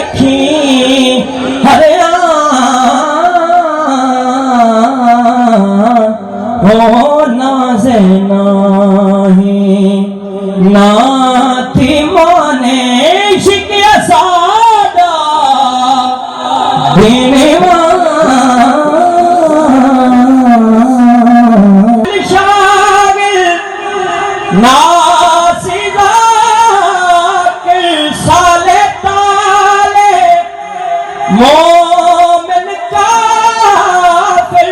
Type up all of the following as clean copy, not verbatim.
رکھی ہر ہونا سے نہیں ناتی مانے شکیا سادہ دین شاگل ناسدہ کل سالے تالے مومن کافر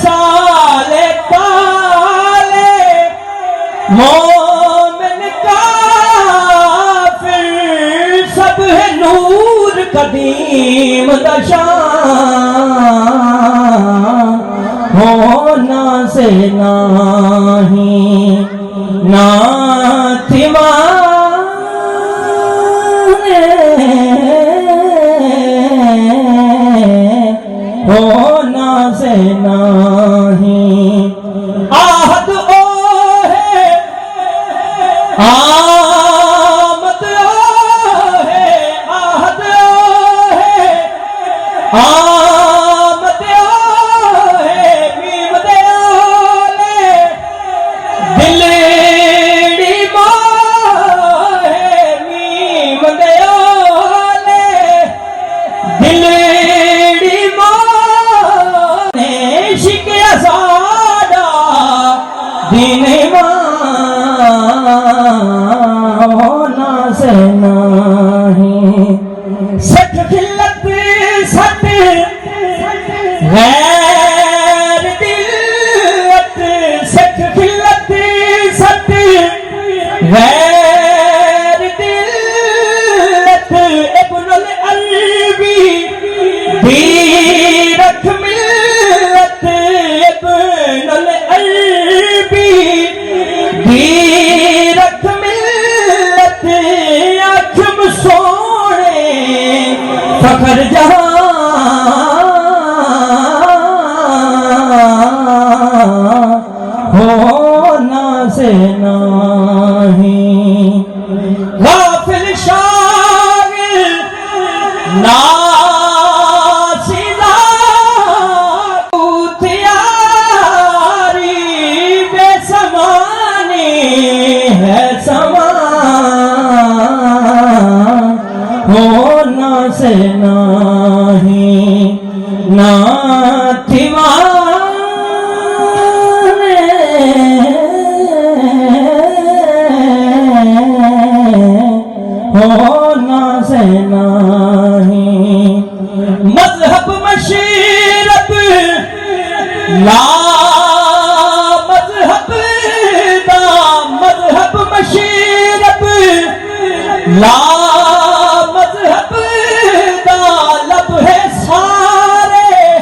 سالے تالے مومن کافر سب ہے نور قدیم دشان ہونا سے نہیں ناتی مانے ہونا سے نہیں آہد او ہے آمد او ہے آہد او ہے آمد او ہے میم دے اولے دلڑی ماں ہے میم دے اولے دلڑی ماں نے شکیا سادہ دین ہونا سے نہیں سٹھ خلت سٹ غیر دلت سٹھ خلت سٹ غیر دلت ابن العربی بھی رکھ ملت ابن العربی بھی رکھ ملت اکھم سونے فخر جہاں ہونا سے نہیں غافل شاگل ناسدہ تیاری بے سمانی ہے سمان ہونا سے نہیں ناتی مانے ہونا سے نہیں مذہب مشیرت لا مذہب دا مذہب مشیرت لا مذہب دا لب ہے سارے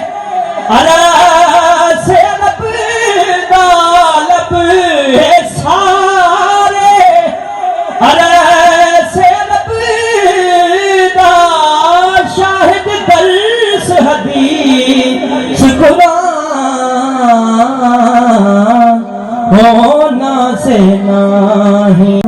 سے لب دا لب ہے سارے سے لب دا شاہد درس حدیث قرآن ہونا سے نہیں